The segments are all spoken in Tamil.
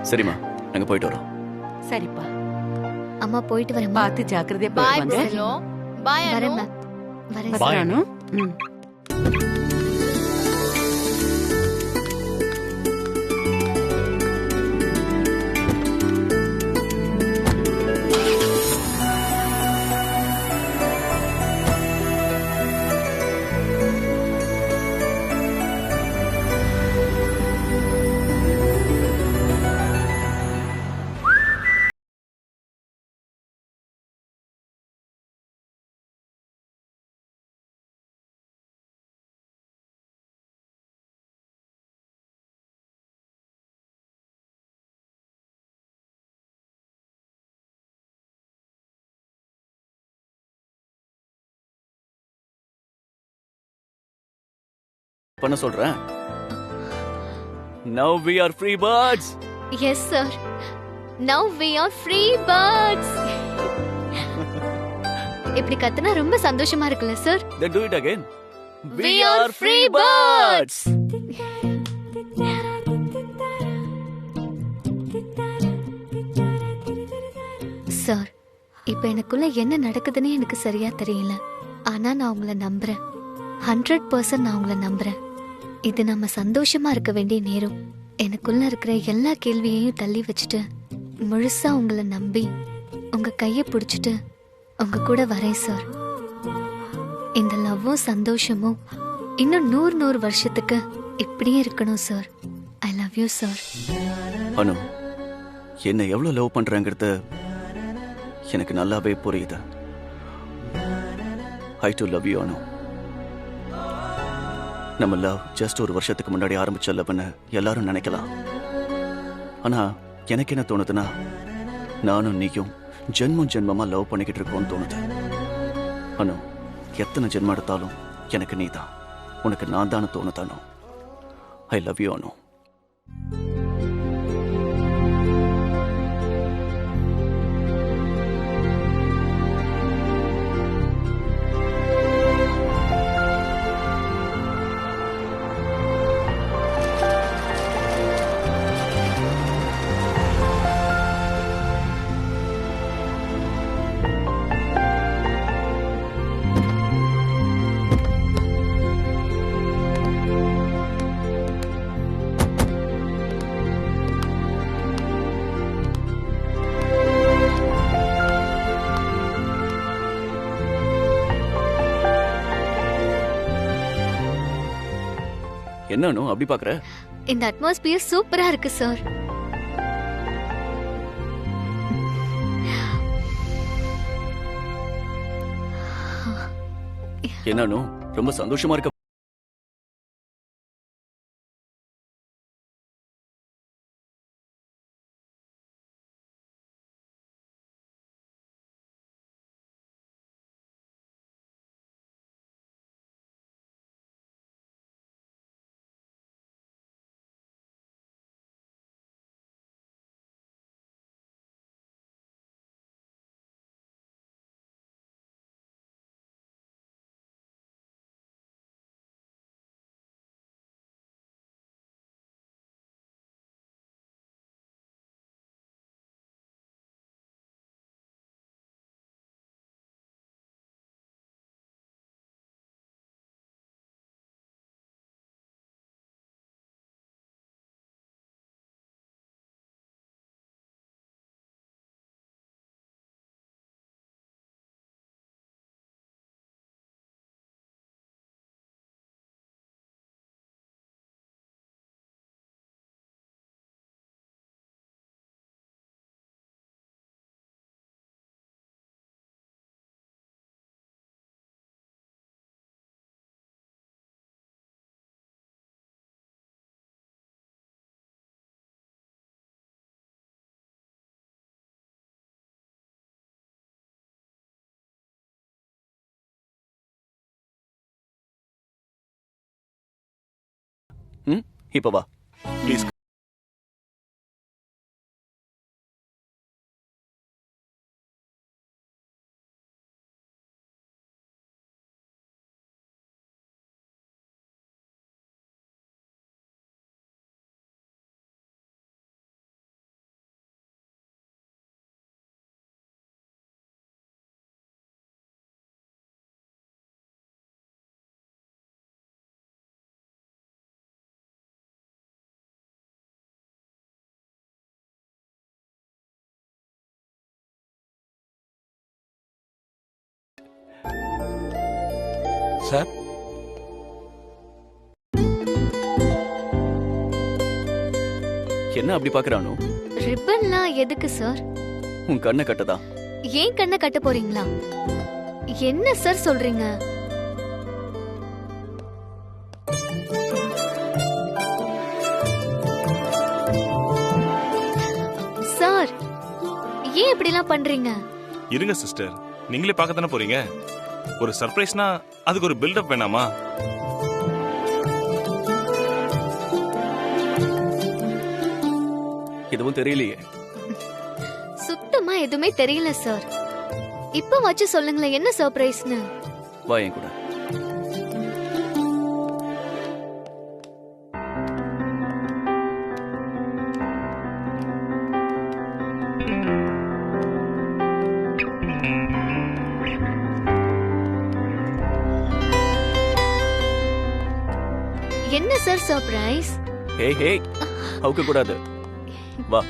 சரிம்மா, நாங்க போயிட்டு வரோம். சரிப்பா, அம்மா போயிட்டு வரேம்மா. பார்த்து ஜாக்கிரதையா பாய் போயிட்டு வாங்க. செல்லம். பாய் வரேன் அனு. மேம். வரேன் Bye. சார். அனு. ம். பண்ண சொல்றேன். Now we are free birds. Yes sir. Now we are free birds. இப்படி கத்துனா ரொம்ப சந்தோஷமா இருக்குல்ல sir? Then do it again. We are free birds. Sir, இப்ப எனக்குள்ள என்ன நடக்குதுன்னு எனக்கு சரியா தெரியல. ஆனா நான் உங்களை நம்புறேன். 100% நான் உங்களை நம்புறேன். இது நம்ம சந்தோஷமா இருக்க வேண்டிய நேரம். எனக்குள்ள இருக்கிற எல்லா கேள்வியையும் தள்ளி வச்சுட்டு முழுசா உங்களை நம்பி உங்க கையை பிடிச்சிட்டு உங்க கூட வரேன் சார். இந்த லவ்வும் சந்தோஷமும் இன்னும் 100 வருஷத்துக்கு இப்படியே இருக்கணும் sir. I love you sir. Anu, என்ன எவ்வளவு லவ் பண்றேங்கிறது எனக்கு நல்லாவே புரியுது. I do love you Anu. நம்ம லவ் ஜஸ்ட் ஒரு வருஷத்துக்கு முன்னாடி ஆரம்பிச்ச லவ்னு எல்லாரும் நினைக்கலாம். ஆனா எனக்கு என்ன தோணுதுன்னா, நானும் நீயும் ஜென்மம் ஜென்மமா லவ் பண்ணிக்கிட்டு இருக்கோம்னு தோணுது. அனு, எத்தனை ஜென்மம் எடுத்தாலும் எனக்கு நீ தான், உனக்கு நான் தானே தோணுதானோ. ஐ லவ் யூ அனு. என்ன அனு அப்படி பாக்குற? இந்த அட்மாஸ்பியர் சூப்பரா இருக்கு சார். என்ன அனு, ரொம்ப சந்தோஷமா இருக்க இப்ப வா ப்ளீஸ். சார். என்ன அப்படி பாக்குறானோ? ரிப்பன்லாம் எதுக்கு சார்? உன் கண்ணை கட்டதா? ஏன் கண்ணை கட்ட போறீங்களா? என்ன சார் சொல்றீங்க? சார், ஏன் இப்படிலாம் பண்றீங்க? இருங்க சிஸ்டர், நீங்களே பார்க்க தானே போறீங்க. ஒரு சர்ப்ரைஸ்னா அதுக்கு ஒரு பில்டப் வேணாமா? எதுவும் தெரியலையே. சுத்தமா எதுவுமே தெரியல சார். இப்ப வச்சு சொல்லுங்களேன், என்ன சர்ப்ரைஸ்னு. வா என் கூட. என்ன சார் சர்ப்ரைஸ்? ஹே ஹே, அவுக்க கூடாது. வா.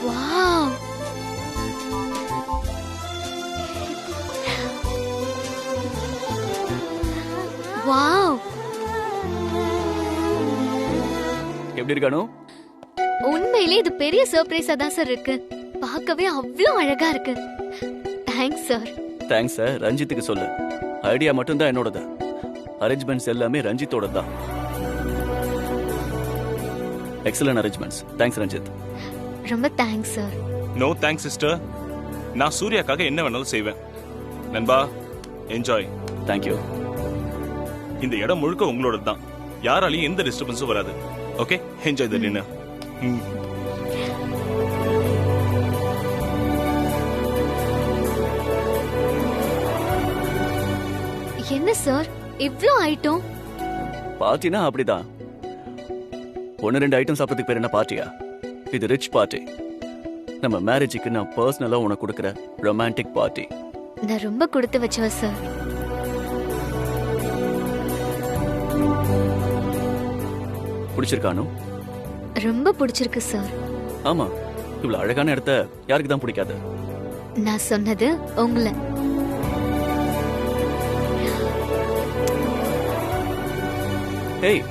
வாவ், வாவ், எப்படி இருக்கானோ? உண்மையிலே இது பெரிய சர்ப்ரைஸா தான் சார் இருக்கு. பார்க்கவே அவ்வளோ அழகா இருக்கு. Thanks sir. Thanks sir. ரஞ்சித்துக்கு சொல்லு. ஐடியா மட்டும் தான் என்னோடது. அரேஞ்ச்மெண்ட்ஸ் எல்லாமே ரஞ்சித்தோட தான். Excellent arrangements. தேங்க்ஸ் ரஞ்சித். ரொம்ப thanks sir. No thanks sister. நான் சூர்யாக்காக என்ன வேணாலும் செய்வேன். நண்பா, என்ஜாய். தேங்க்யூ. இந்த இடம் முழுக்க உங்களோட தான். யாராலையும் எந்த டிஸ்டர்பன்ஸும் வராது. Okay, enjoy the dinner. என்ன சார் இவ்ளோ ஐட்டம்? பார்ட்டினா அப்படிதான். ஒன்னு ரெண்டு ஐட்டம் சாப்பிட்றதுக்கு பேர் என்ன பார்ட்டியா? இது ரிச் பார்ட்டி. நம்ம மேரேஜுக்கு நான் பர்சனலா உனக்கு கொடுக்குற ரொமான்டிக் பார்ட்டி. நான் ரொம்ப கொடுத்து வச்சவ சார். பிடிச்சிருக்கானோ? ரொம்ப பிடிச்சிருக்கு சார். ஆமா, இவ்வளவு அழகான இடத்த யாருக்கு தான் பிடிக்காது? நான் சொன்னது உங்களை. ஏய்,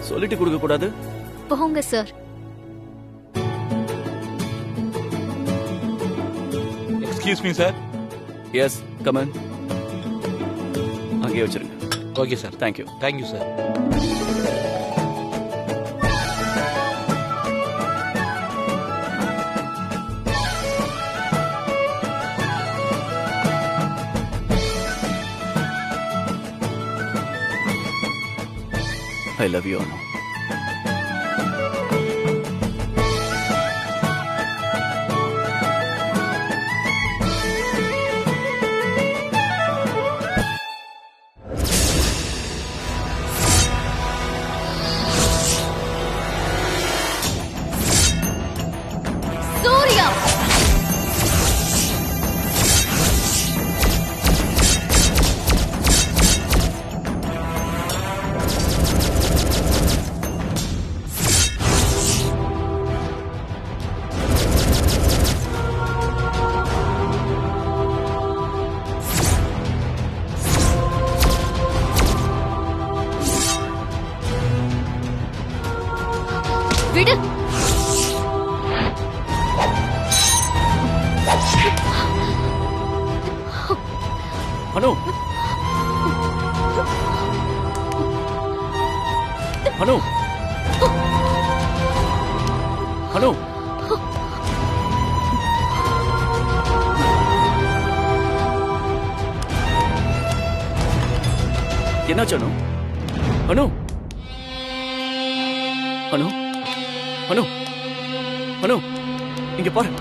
சொல்லிட்டு கொடுக்க கூடாது? போங்க sir. Excuse me sir. Yes, come in. அங்கேயே வச்சிருங்க. Okay sir. Thank you. Thank you sir. I love you, Anu. Surya, விடு. அனு, அனு, அனு. என்னாச்சு அனு? அனு, அனு, அனு, அனு, இங்க பாரு.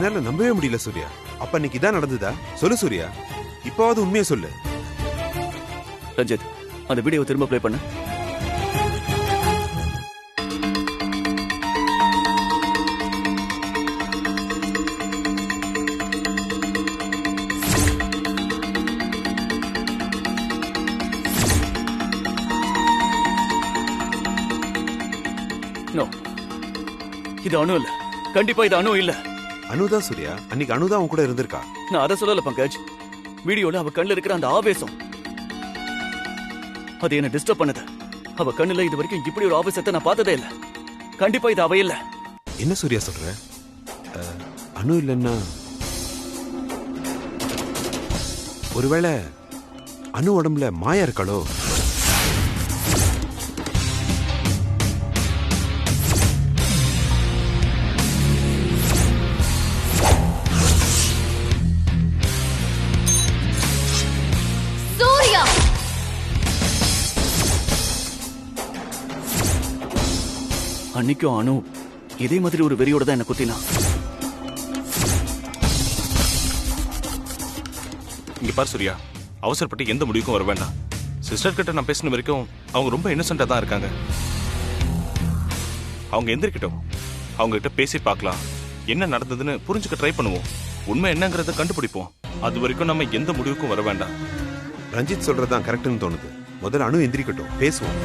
என்னால நம்பவே முடியல சூர்யா. அப்ப இன்னைக்கு இதான் நடந்ததா? சொல்லு சூர்யா, இப்பவாவது உண்மையை சொல்லு. ரஞ்சித், அந்த வீடியோ திரும்ப ப்ளே பண்ணு. நோ, இது அணு இல்ல. கண்டிப்பா இது அணு இல்ல. அனுதான் சூர்யா, அன்னைக்கு அனுதான் அவன் கூட இருந்திருக்கா. நான் அதை சொல்லல பங்கஜ். வீடியோல அவ கண்ணுல இருக்கிற அந்த ஆவேசம் அது என்ன டிஸ்டர்ப் பண்ணுது. அவ கண்ணுல இது வரைக்கும் இப்படி ஒரு ஆவேசத்தை நான் பார்த்ததே இல்ல. கண்டிப்பா இது அவ இல்ல. என்ன சூர்யா சொல்ற? அனு இல்லைன்னா ஒருவேளை அனு உடம்புல மாயா இருக்காளோ? அன்னைக்கும் அனு இதே மாதிரி ஒரு வெறியோட தான் என்ன குத்தினா. இங்க பாரு சூர்யா, அவசரப்பட்டு எந்த முடிவுக்கும் வர வேண்டாம். சிஸ்டர் கிட்ட நான் பேசின வரைக்கும் அவங்க ரொம்ப இன்னசென்ட்டா தான் இருக்காங்க. அவங்க எந்திரிக்கட்டும், அவங்க கிட்ட பேசி பார்க்கலாம். என்ன நடந்ததுன்னு புரிஞ்சுக்க ட்ரை பண்ணுவோம். உண்மை என்னங்கறத கண்டுபிடிப்போம். அது வரைக்கும் நம்ம எந்த முடிவுக்கும் வர வேண்டாம். ரஞ்சித் சொல்றதுதான் கரெக்ட்னு தோணுது. முதல்ல அனு எந்திரிக்கட்டும், பேசுவோம்.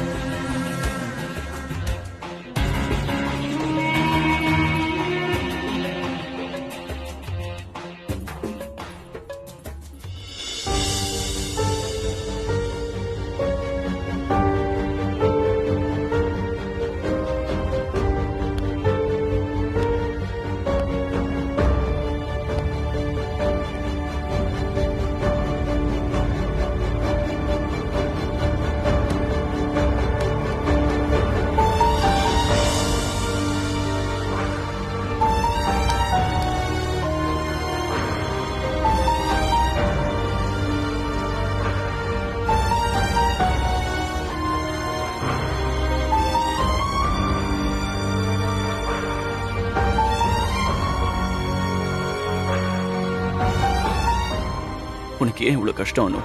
உனக்கு ஏன் இவ்வளவு கஷ்டம் அனு?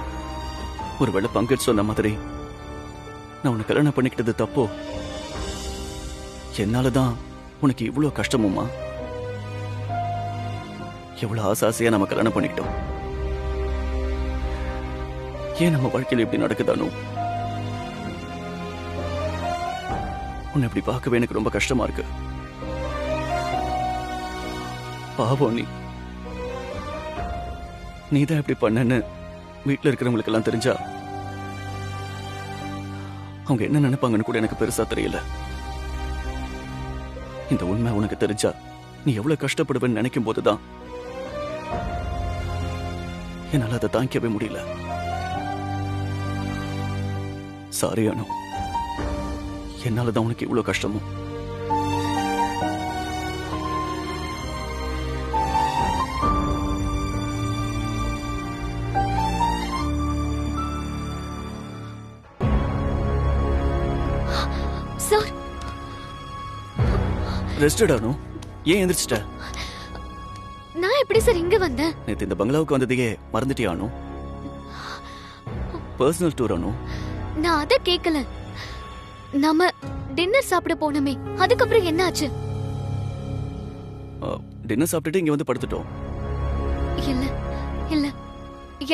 ஒருவேளை பங்கஜ் சொன்ன மாதிரி நான் உன்னை கல்யாணம் பண்ணிக்கிட்டது தப்போ? என்னாலதான் உனக்கு இவ்வளவு கஷ்டமுமா? எவ்வளவு ஆசாசியா நம்ம கல்யாணம் பண்ணிக்கிட்டோம். ஏன் நம்ம வாழ்க்கையில இப்படி நடக்குதானோ? உன்னை இப்படி பார்க்கவே எனக்கு ரொம்ப கஷ்டமா இருக்கு. பாவம் நீதான் இப்படி பண்ணன்னு வீட்டுல இருக்கிறவங்களுக்கு எல்லாம் தெரிஞ்சா அவங்க என்ன நினைப்பாங்கன்னு கூட எனக்கு பெருசா தெரியல. இந்த உண்மை உனக்கு தெரிஞ்சா நீ எவ்வளவு கஷ்டப்படுவேன்னு நினைக்கும் போதுதான் என்னால அதை தாங்கிக்கவே முடியல. சாரி அனு, என்னாலதான் உனக்கு இவ்வளவு கஷ்டமும். சார், ரெஸ்டட் அனு, ஏன் எந்திரிச்சிட்ட? நான் எப்படி சார் இங்க வந்தேன்? நேத்து இந்த பங்களாவுக்கு வந்ததையே மறந்துட்டியா அனு? பர்சனல் டூர் அனு. நான் அத கேக்கல. நாம டின்னர் சாப்பிட போனோமே, அதுக்கப்புறம் என்ன ஆச்சு? டின்னர் சாப்பிட்டுட்டு இங்க வந்து படுத்துட்டோம். இல்ல இல்ல,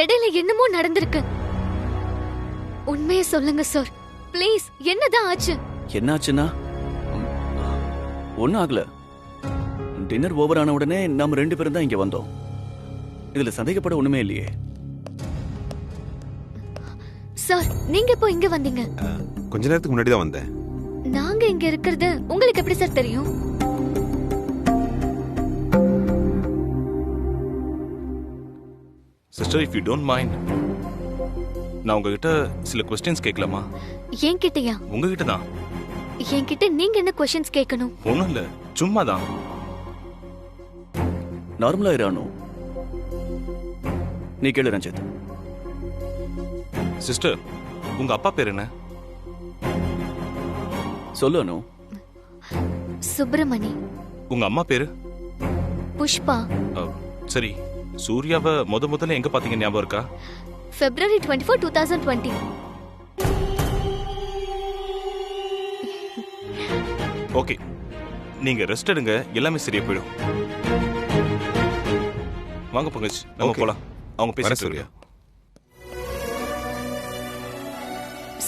இடையில என்னமோ நடந்திருக்கு. உண்மையை சொல்லுங்க சார் ப்ளீஸ். என்னதான் ஆச்சு? என்னாச்சுன்னா ஒன்னும் ஆகல. டின்னர் ஓவர் ஆன உடனே நாம 2 பேரும் தான் இங்க வந்தோம். இதுல சந்தேகப்பட ஒண்ணுமே இல்லையே. சார், நீங்க இப்போ இங்க வந்தீங்க? கொஞ்ச நேரத்துக்கு முன்னாடி தான் வந்தேன். நாங்க இங்க இருக்கிறது உங்களுக்கு எப்படி சார் தெரியும்? Sister, if you don't mind, நான் உங்ககிட்ட சில கொஸ்டின்ஸ் கேட்கலாமா? என்கிட்டயா? உங்ககிட்ட தான். என்கிட்ட நீங்க என்ன கொஸ்டின்ஸ் கேட்கணும்? ஒண்ணும் இல்ல, சும்மா தான். நார்மலா இரானு. நீ கேளு ரஞ்சித். சிஸ்டர், உங்க அப்பா பேர் என்ன? சொல்லு அனு. சுப்பிரமணி. உங்க அம்மா பேரு? புஷ்பா. சரி, சூர்யாவை முதல்ல எங்க பாத்தீங்க ஞாபகம் இருக்கா? February 24, 2020. ஓகே, நீங்க ரெஸ்ட் எடுங்க, எல்லாமே சரியா போயிடும். வாங்க பங்கஜ், நம்ம Okay. போலாம். அவங்க வர பேச சூர்யா.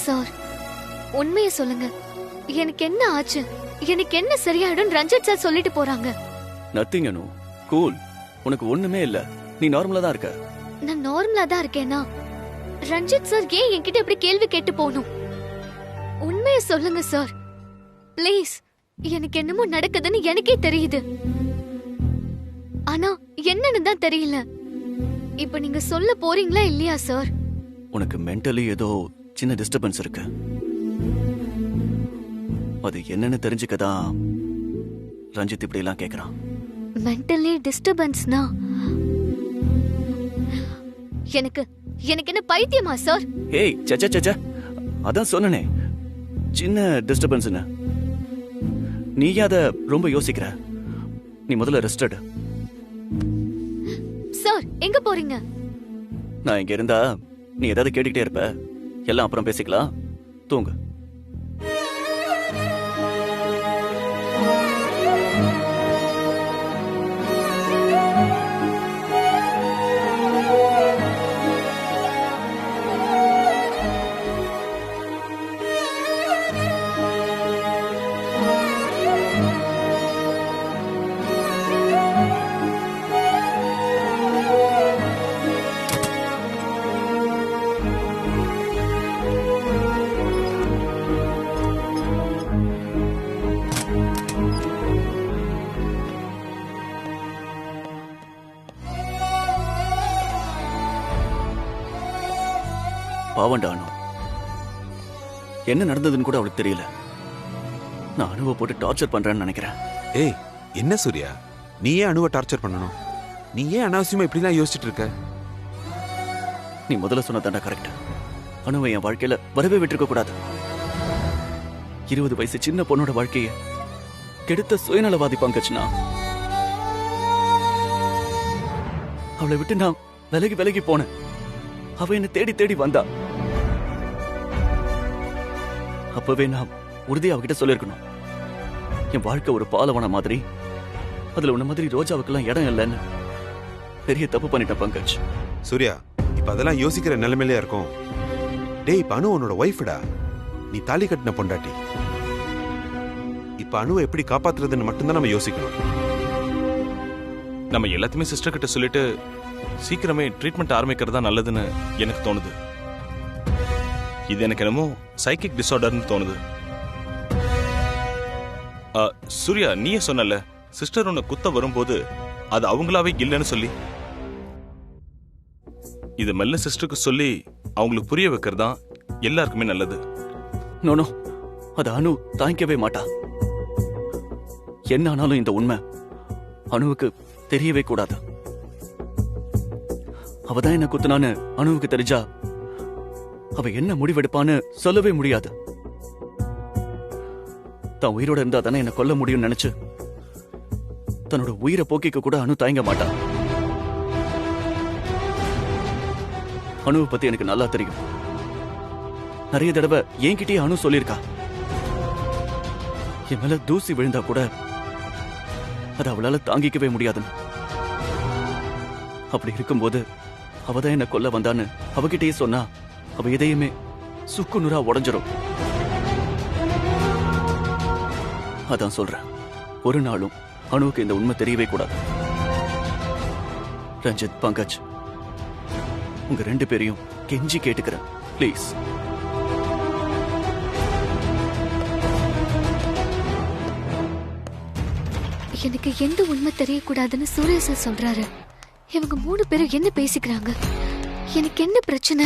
சார், உண்மையை சொல்லுங்க. எனக்கு என்ன ஆச்சு? எனக்கு என்ன சரியாயிடும் ரஞ்சித் சார் சொல்லிட்டு போறாங்க. நத்திங் அனு, கூல். உனக்கு ஒண்ணுமே இல்ல, நீ நார்மலா தான் இருக்க. நான் நார்மலா தான் இருக்கேனா? ரஞ்சித் சார் ஏன் என்கிட்ட இப்படி கேள்வி கேட்டு போகணும்? உண்மையை சொல்லுங்க சார், ப்ளீஸ். எனக்கு என்னமோ நடக்குதுன்னு எனக்கே தெரியுது, ஆனா என்னன்னு தான் தெரியல. இப்ப நீங்க சொல்ல போறீங்களா இல்லையா சார்? உனக்கு மென்டலி ஏதோ சின்ன டிஸ்டர்பன்ஸ் இருக்கு. அது என்னன்னு தெரிஞ்சுக்கதான் ரஞ்சித் இப்படி எல்லாம் கேக்குறான். மென்டலி டிஸ்டர்பன்ஸ்னா எனக்கு எனக்கு என்ன பைத்தியமா சார்? ஏய் சச்ச சச்ச, அதான் சொன்னனே சின்ன டிஸ்டர்பன்ஸ்னு. நீ அத ரொம்ப யோசிக்கிற. நீ முதல்ல ரெஸ்ட் எடு. சார், எங்க போறீங்க? நான் இங்க இருந்தா நீ ஏதாவது கேட்டுக்கிட்டே இருப்ப. எல்லாம் அப்புறம் பேசிக்கலாம், தூங்கு. பாவண்டா அனு, என்ன நடந்ததுன்னு கூட அவளுக்கு தெரியல. நான் அனுவை போட்டு டார்ச்சர் பண்றேன்னு நினைக்கிறேன். ஏய், என்ன சூர்யா, நீ ஏன் அணுவை டார்ச்சர் பண்ணணும்? நீ ஏன் அனாவசியமா இப்படிலாம் யோசிச்சுட்டு இருக்க? நீ முதல்ல சொன்னதாண்டா கரெக்ட். அனுவை என் வாழ்க்கையில வரவே விட்டுருக்க கூடாது. 20 வயசு சின்ன பொண்ணோட வாழ்க்கைய கெடுத்த சுயநலவாதி பங்கச்சுனா. அவளை விட்டு நான் விலகி போனேன். அவ என்ன தேடி தேடி வந்தா. அப்பவே நான் உறுதியா அவகிட்ட சொல்லிருக்கணும், என் வாழ்க்கை ஒரு பாலவன மாதிரி, அதுல உன்ன மாதிரி ரோஜாவுக்கெல்லாம் இடம் இல்லைன்னு. பெரிய தப்பு பண்ணிட்டேன் பங்கஜ். சூர்யா, இப்ப அதெல்லாம் யோசிக்கிற நிலைமையிலே இருக்கும். டேய், இப்ப அனு உன்னோட ஒய்ஃப்டா. நீ தாலி கட்டின பொண்டாட்டி. இப்ப அணுவை எப்படி காப்பாத்துறதுன்னு மட்டும்தான் நம்ம யோசிக்கணும். நம்ம எல்லாத்தையுமே சிஸ்டர் கிட்ட சொல்லிட்டு சீக்கிரமே ட்ரீட்மெண்ட் ஆரம்பிக்கிறது தான் நல்லதுன்னு எனக்கு தோணுது. இது எனக்கு என்னமோ சைக்கிக் டிசார்டர்னு தோணுது. சூர்யா, நீயே சொன்னல சிஸ்டர் உன்னை குத்த வரும்போது அது அவங்களாவே இல்லைன்னு சொல்லி. இது மெல்ல சிஸ்டருக்கு சொல்லி அவங்களுக்கு புரிய வைக்கிறதா எல்லாருக்குமே நல்லது. நோனோ, அது அனு தாங்கிக்கவே மாட்டா. என்ன ஆனாலும் இந்த உண்மை அனுவுக்கு தெரியவே கூடாது. அவதான் என்ன குத்துனான்னு அனுவுக்கு தெரிஞ்சா அவ என்ன முடிவெடுப்பான்னு சொல்லவே முடியாது. தான் உயிரோட இருந்தா தானே என்ன கொல்ல முடியும்னு நினைச்சு தன்னோட உயிரை போக்கிக்க கூட அனு தயங்க மாட்டா. அனுவை பத்தி எனக்கு நல்லா தெரியும். நிறைய தடவை என்கிட்டயே அனு சொல்லியிருக்கா, என் மேல தூசி விழுந்தா கூட அது அவளால தாங்கிக்கவே முடியாதுன்னு. அப்படி இருக்கும்போது அவதான் என்ன கொல்ல வந்தான்னு அவகிட்டயே சொன்னா அவ எதையுமே சுக்கு நூறா உடஞ்சிரும். அதான் சொல்றேன், ஒரு நாளும் அனுவுக்கு இந்த உண்மை தெரியவே கூடாது. ரஞ்சித், பங்கஜ், உங்க 2 பேரையும் கெஞ்சி கேட்டுக்கிறேன், ப்ளீஸ். எனக்கு எந்த உண்மை தெரியக்கூடாதுன்னு சூர்யா சார் சொல்றாரு. இவங்க 3 பேரும் என்ன பேசிக்கிறாங்க? எனக்கு என்ன பிரச்சனை?